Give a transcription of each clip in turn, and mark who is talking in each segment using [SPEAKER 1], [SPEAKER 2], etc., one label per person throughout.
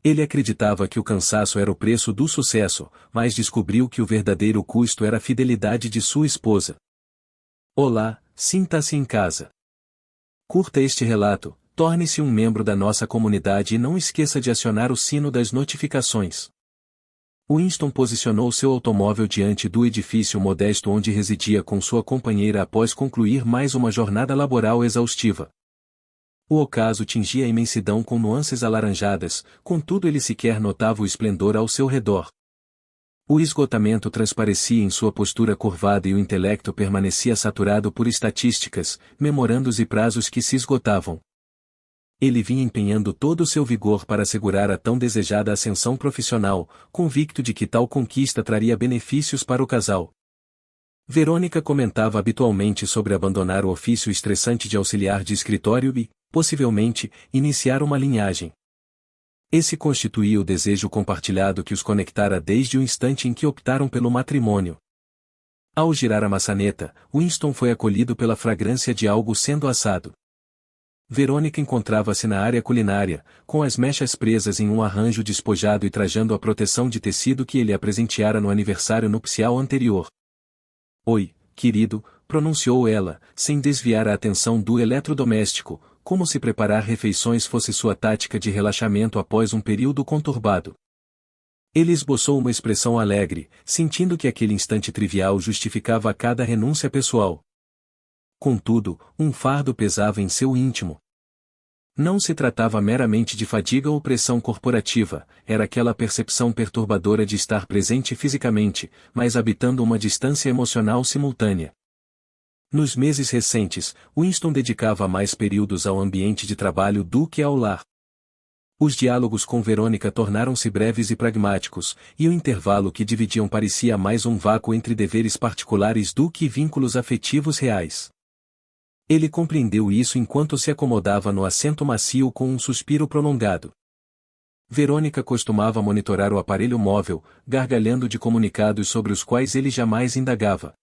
[SPEAKER 1] Ele acreditava que o cansaço era o preço do sucesso, mas descobriu que o verdadeiro custo era a fidelidade de sua esposa. Olá, sinta-se em casa. Curta este relato, torne-se um membro da nossa comunidade e não esqueça de acionar o sino das notificações. Winston posicionou seu automóvel diante do edifício modesto onde residia com sua companheira após concluir mais uma jornada laboral exaustiva. O ocaso tingia a imensidão com nuances alaranjadas, contudo ele sequer notava o esplendor ao seu redor. O esgotamento transparecia em sua postura curvada e o intelecto permanecia saturado por estatísticas, memorandos e prazos que se esgotavam. Ele vinha empenhando todo o seu vigor para assegurar a tão desejada ascensão profissional, convicto de que tal conquista traria benefícios para o casal. Verônica comentava habitualmente sobre abandonar o ofício estressante de auxiliar de escritório e, possivelmente, iniciar uma linhagem. Esse constituía o desejo compartilhado que os conectara desde o instante em que optaram pelo matrimônio. Ao girar a maçaneta, Winston foi acolhido pela fragrância de algo sendo assado. Verônica encontrava-se na área culinária, com as mechas presas em um arranjo despojado e trajando a proteção de tecido que ele a presenteara no aniversário nupcial anterior. Oi, querido, pronunciou ela, sem desviar a atenção do eletrodoméstico, como se preparar refeições fosse sua tática de relaxamento após um período conturbado. Ele esboçou uma expressão alegre, sentindo que aquele instante trivial justificava cada renúncia pessoal. Contudo, um fardo pesava em seu íntimo. Não se tratava meramente de fadiga ou pressão corporativa, era aquela percepção perturbadora de estar presente fisicamente, mas habitando uma distância emocional simultânea. Nos meses recentes, Winston dedicava mais períodos ao ambiente de trabalho do que ao lar. Os diálogos com Verônica tornaram-se breves e pragmáticos, e o intervalo que dividiam parecia mais um vácuo entre deveres particulares do que vínculos afetivos reais. Ele compreendeu isso enquanto se acomodava no assento macio com um suspiro prolongado. Verônica costumava monitorar o aparelho móvel, gargalhando de comunicados sobre os quais ele jamais indagava.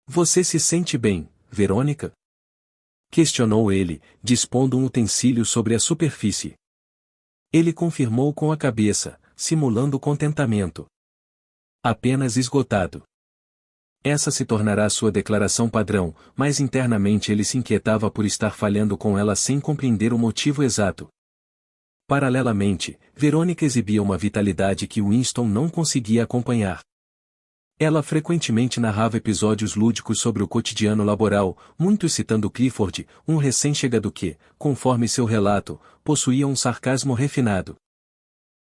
[SPEAKER 1] Você se sente bem, Verônica? Questionou ele, dispondo um utensílio sobre a superfície. Ele confirmou com a cabeça, simulando contentamento. Apenas esgotado. Essa se tornará sua declaração padrão, mas internamente ele se inquietava por estar falhando com ela sem compreender o motivo exato. Paralelamente, Verônica exibia uma vitalidade que Winston não conseguia acompanhar. Ela frequentemente narrava episódios lúdicos sobre o cotidiano laboral, muitos citando Clifford, um recém-chegado que, conforme seu relato, possuía um sarcasmo refinado.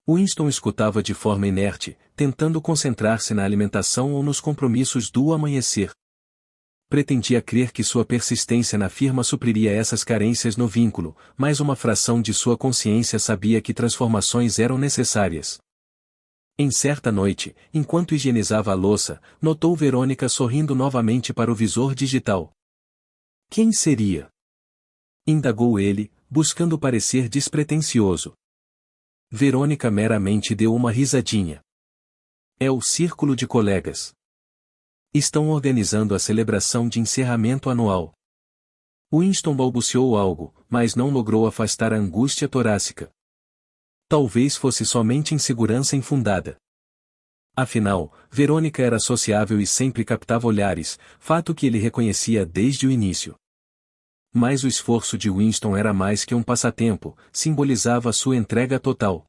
[SPEAKER 1] Winston escutava de forma inerte, tentando concentrar-se na alimentação ou nos compromissos do amanhecer. Pretendia crer que sua persistência na firma supriria essas carências no vínculo, mas uma fração de sua consciência sabia que transformações eram necessárias. Em certa noite, enquanto higienizava a louça, notou Verônica sorrindo novamente para o visor digital. Quem seria? Indagou ele, buscando parecer despretensioso. Verônica meramente deu uma risadinha. É o círculo de colegas. Estão organizando a celebração de encerramento anual. Winston balbuciou algo, mas não logrou afastar a angústia torácica. Talvez fosse somente insegurança infundada. Afinal, Verônica era sociável e sempre captava olhares, fato que ele reconhecia desde o início. Mas o esforço de Winston era mais que um passatempo, simbolizava sua entrega total.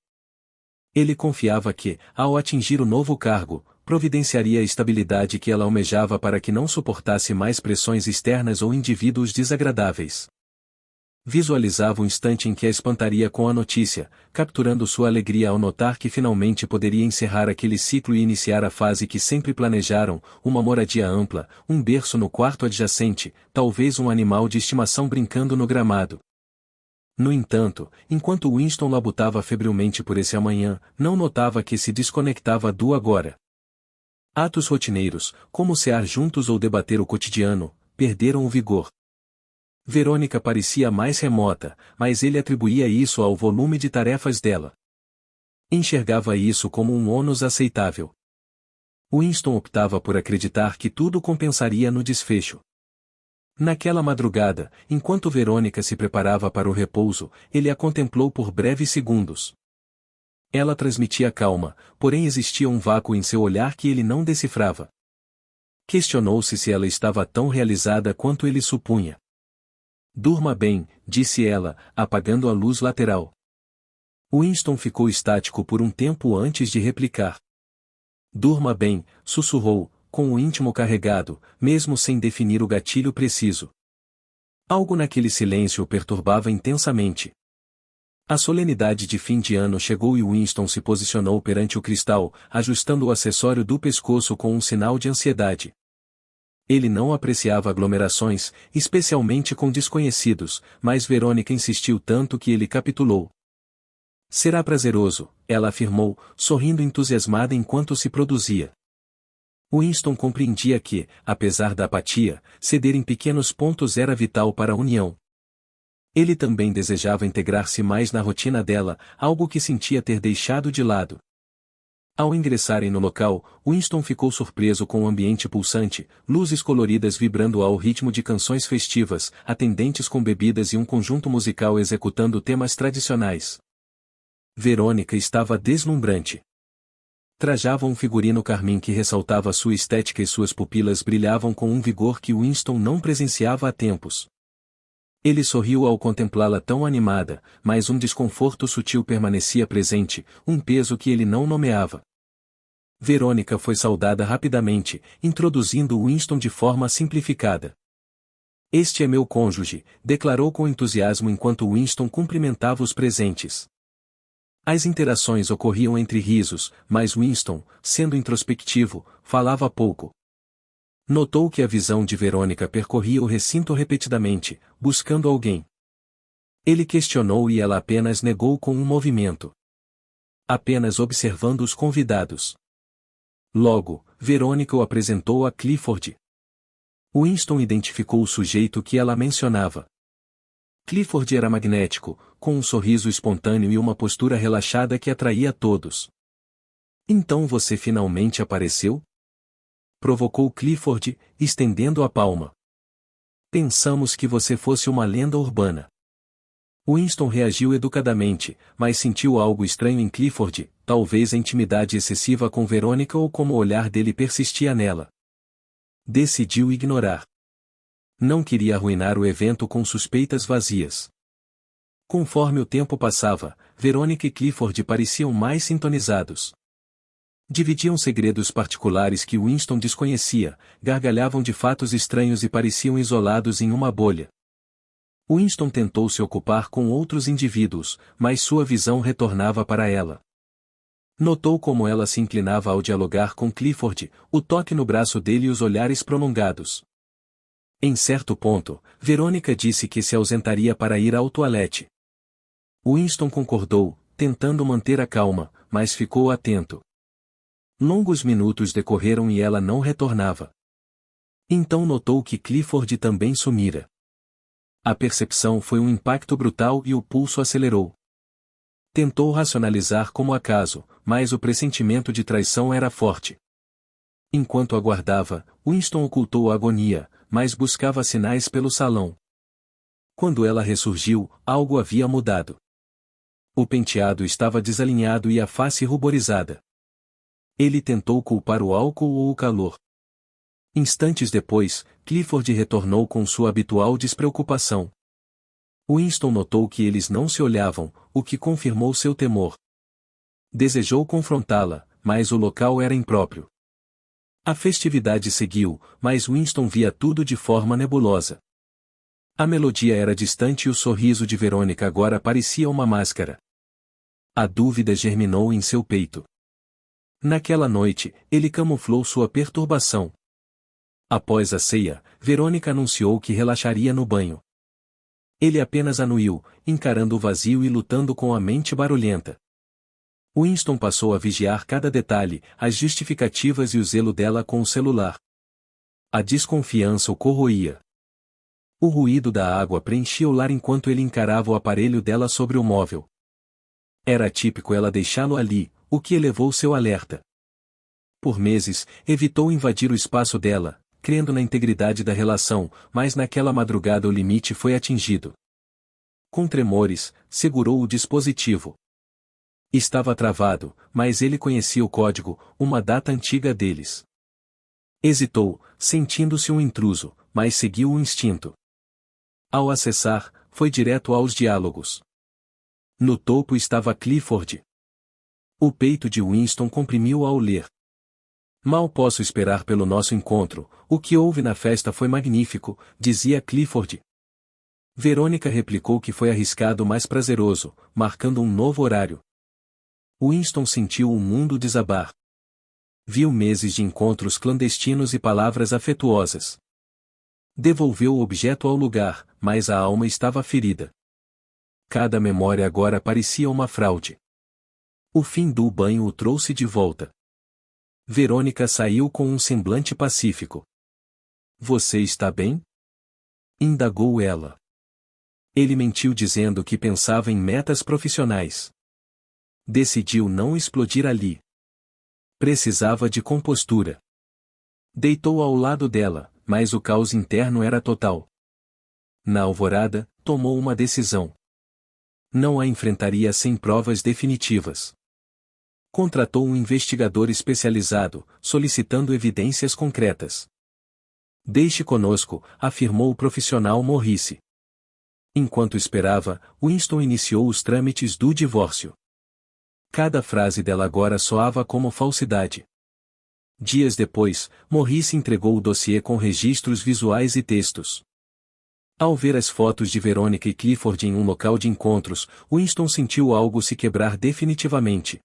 [SPEAKER 1] Ele confiava que, ao atingir o novo cargo, providenciaria a estabilidade que ela almejava para que não suportasse mais pressões externas ou indivíduos desagradáveis. Visualizava o instante em que a espantaria com a notícia, capturando sua alegria ao notar que finalmente poderia encerrar aquele ciclo e iniciar a fase que sempre planejaram, uma moradia ampla, um berço no quarto adjacente, talvez um animal de estimação brincando no gramado. No entanto, enquanto Winston labutava febrilmente por esse amanhã, não notava que se desconectava do agora. Atos rotineiros, como cear juntos ou debater o cotidiano, perderam o vigor. Verônica parecia mais remota, mas ele atribuía isso ao volume de tarefas dela. Enxergava isso como um ônus aceitável. Winston optava por acreditar que tudo compensaria no desfecho. Naquela madrugada, enquanto Verônica se preparava para o repouso, ele a contemplou por breves segundos. Ela transmitia calma, porém existia um vácuo em seu olhar que ele não decifrava. Questionou-se se ela estava tão realizada quanto ele supunha. Durma bem, disse ela, apagando a luz lateral. Winston ficou estático por um tempo antes de replicar. Durma bem, sussurrou, com o íntimo carregado, mesmo sem definir o gatilho preciso. Algo naquele silêncio o perturbava intensamente. A solenidade de fim de ano chegou e Winston se posicionou perante o cristal, ajustando o acessório do pescoço com um sinal de ansiedade. Ele não apreciava aglomerações, especialmente com desconhecidos, mas Verônica insistiu tanto que ele capitulou. Será prazeroso, ela afirmou, sorrindo entusiasmada enquanto se produzia. Winston compreendia que, apesar da apatia, ceder em pequenos pontos era vital para a união. Ele também desejava integrar-se mais na rotina dela, algo que sentia ter deixado de lado. Ao ingressarem no local, Winston ficou surpreso com o ambiente pulsante, luzes coloridas vibrando ao ritmo de canções festivas, atendentes com bebidas e um conjunto musical executando temas tradicionais. Verônica estava deslumbrante. Trajava um figurino carmim que ressaltava sua estética e suas pupilas brilhavam com um vigor que Winston não presenciava há tempos. Ele sorriu ao contemplá-la tão animada, mas um desconforto sutil permanecia presente, um peso que ele não nomeava. Verônica foi saudada rapidamente, introduzindo Winston de forma simplificada. Este é meu cônjuge, declarou com entusiasmo enquanto Winston cumprimentava os presentes. As interações ocorriam entre risos, mas Winston, sendo introspectivo, falava pouco. Notou que a visão de Verônica percorria o recinto repetidamente, buscando alguém. Ele questionou e ela apenas negou com um movimento. Apenas observando os convidados. Logo, Verônica o apresentou a Clifford. Winston identificou o sujeito que ela mencionava. Clifford era magnético, com um sorriso espontâneo e uma postura relaxada que atraía a todos. Então você finalmente apareceu? Provocou Clifford, estendendo a palma. Pensamos que você fosse uma lenda urbana. Winston reagiu educadamente, mas sentiu algo estranho em Clifford, talvez a intimidade excessiva com Verônica ou como o olhar dele persistia nela. Decidiu ignorar. Não queria arruinar o evento com suspeitas vazias. Conforme o tempo passava, Verônica e Clifford pareciam mais sintonizados. Dividiam segredos particulares que Winston desconhecia, gargalhavam de fatos estranhos e pareciam isolados em uma bolha. Winston tentou se ocupar com outros indivíduos, mas sua visão retornava para ela. Notou como ela se inclinava ao dialogar com Clifford, o toque no braço dele e os olhares prolongados. Em certo ponto, Verônica disse que se ausentaria para ir ao toalete. Winston concordou, tentando manter a calma, mas ficou atento. Longos minutos decorreram e ela não retornava. Então notou que Clifford também sumira. A percepção foi um impacto brutal e o pulso acelerou. Tentou racionalizar como acaso, mas o pressentimento de traição era forte. Enquanto aguardava, Winston ocultou a agonia, mas buscava sinais pelo salão. Quando ela ressurgiu, algo havia mudado. O penteado estava desalinhado e a face ruborizada. Ele tentou culpar o álcool ou o calor. Instantes depois, Clifford retornou com sua habitual despreocupação. Winston notou que eles não se olhavam, o que confirmou seu temor. Desejou confrontá-la, mas o local era impróprio. A festividade seguiu, mas Winston via tudo de forma nebulosa. A melodia era distante e o sorriso de Verônica agora parecia uma máscara. A dúvida germinou em seu peito. Naquela noite, ele camuflou sua perturbação. Após a ceia, Verônica anunciou que relaxaria no banho. Ele apenas anuiu, encarando o vazio e lutando com a mente barulhenta. Winston passou a vigiar cada detalhe, as justificativas e o zelo dela com o celular. A desconfiança o corroía. O ruído da água preenchia o lar enquanto ele encarava o aparelho dela sobre o móvel. Era típico ela deixá-lo ali, o que elevou seu alerta. Por meses, evitou invadir o espaço dela, crendo na integridade da relação, mas naquela madrugada o limite foi atingido. Com tremores, segurou o dispositivo. Estava travado, mas ele conhecia o código, uma data antiga deles. Hesitou, sentindo-se um intruso, mas seguiu o instinto. Ao acessar, foi direto aos diálogos. No topo estava Clifford. O peito de Winston comprimiu ao ler. Mal posso esperar pelo nosso encontro, o que houve na festa foi magnífico, dizia Clifford. Verônica replicou que foi arriscado mas prazeroso, marcando um novo horário. Winston sentiu o mundo desabar. Viu meses de encontros clandestinos e palavras afetuosas. Devolveu o objeto ao lugar, mas a alma estava ferida. Cada memória agora parecia uma fraude. O fim do banho o trouxe de volta. Verônica saiu com um semblante pacífico. Você está bem? Indagou ela. Ele mentiu dizendo que pensava em metas profissionais. Decidiu não explodir ali. Precisava de compostura. Deitou ao lado dela, mas o caos interno era total. Na alvorada, tomou uma decisão. Não a enfrentaria sem provas definitivas. Contratou um investigador especializado, solicitando evidências concretas. Deixe conosco, afirmou o profissional Morrice. Enquanto esperava, Winston iniciou os trâmites do divórcio. Cada frase dela agora soava como falsidade. Dias depois, Morrice entregou o dossiê com registros visuais e textos. Ao ver as fotos de Verônica e Clifford em um local de encontros, Winston sentiu algo se quebrar definitivamente.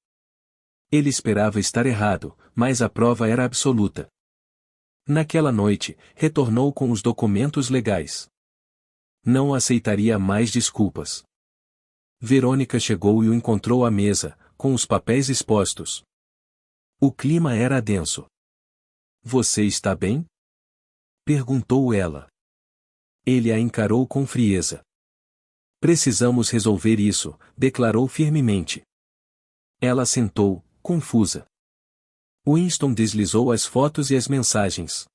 [SPEAKER 1] Ele esperava estar errado, mas a prova era absoluta. Naquela noite, retornou com os documentos legais. Não aceitaria mais desculpas. Verônica chegou e o encontrou à mesa, com os papéis expostos. O clima era denso. Você está bem? Perguntou ela. Ele a encarou com frieza. Precisamos resolver isso, declarou firmemente. Ela sentou, confusa. Winston deslizou as fotos e as mensagens.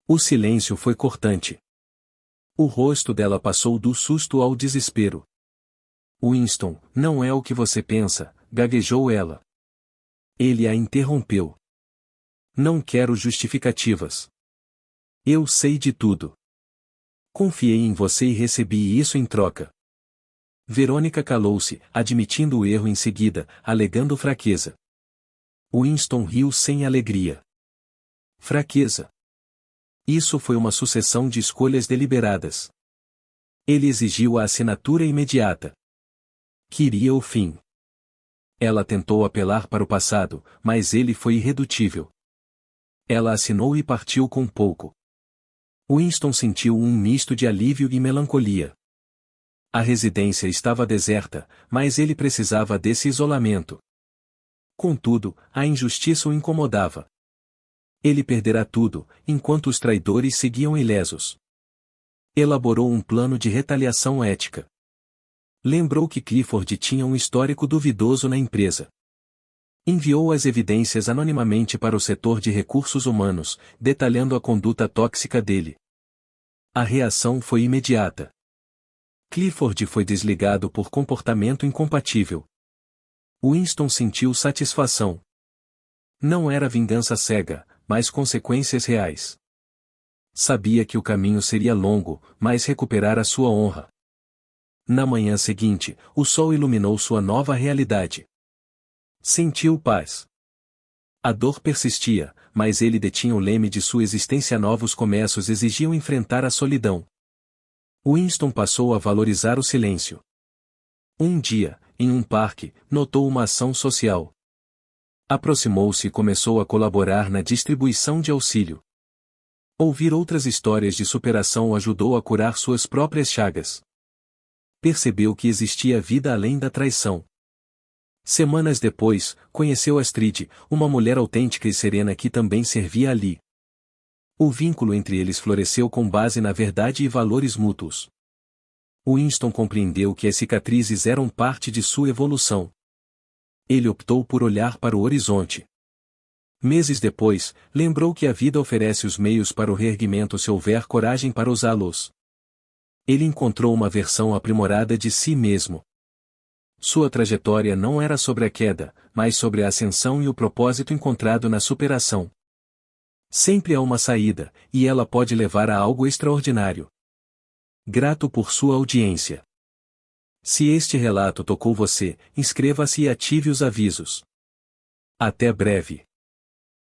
[SPEAKER 1] O silêncio foi cortante. O rosto dela passou do susto ao desespero. Winston, não é o que você pensa, gaguejou ela. Ele a interrompeu. Não quero justificativas. Eu sei de tudo. Confiei em você e recebi isso em troca. Verônica calou-se, admitindo o erro em seguida, alegando fraqueza. Winston riu sem alegria. Fraqueza. Isso foi uma sucessão de escolhas deliberadas. Ele exigiu a assinatura imediata. Queria o fim. Ela tentou apelar para o passado, mas ele foi irredutível. Ela assinou e partiu com pouco. Winston sentiu um misto de alívio e melancolia. A residência estava deserta, mas ele precisava desse isolamento. Contudo, a injustiça o incomodava. Ele perderá tudo, enquanto os traidores seguiam ilesos. Elaborou um plano de retaliação ética. Lembrou que Clifford tinha um histórico duvidoso na empresa. Enviou as evidências anonimamente para o setor de recursos humanos, detalhando a conduta tóxica dele. A reação foi imediata. Clifford foi desligado por comportamento incompatível. Winston sentiu satisfação. Não era vingança cega, mas consequências reais. Sabia que o caminho seria longo, mas recuperar a sua honra. Na manhã seguinte, o sol iluminou sua nova realidade. Sentiu paz. A dor persistia, mas ele detinha o leme de sua existência. Novos começos exigiam enfrentar a solidão. Winston passou a valorizar o silêncio. Um dia, em um parque, notou uma ação social. Aproximou-se e começou a colaborar na distribuição de auxílio. Ouvir outras histórias de superação o ajudou a curar suas próprias chagas. Percebeu que existia vida além da traição. Semanas depois, conheceu Astrid, uma mulher autêntica e serena que também servia ali. O vínculo entre eles floresceu com base na verdade e valores mútuos. Winston compreendeu que as cicatrizes eram parte de sua evolução. Ele optou por olhar para o horizonte. Meses depois, lembrou que a vida oferece os meios para o reerguimento se houver coragem para usá-los. Ele encontrou uma versão aprimorada de si mesmo. Sua trajetória não era sobre a queda, mas sobre a ascensão e o propósito encontrado na superação. Sempre há uma saída, e ela pode levar a algo extraordinário. Grato por sua audiência. Se este relato tocou você, inscreva-se e ative os avisos. Até breve.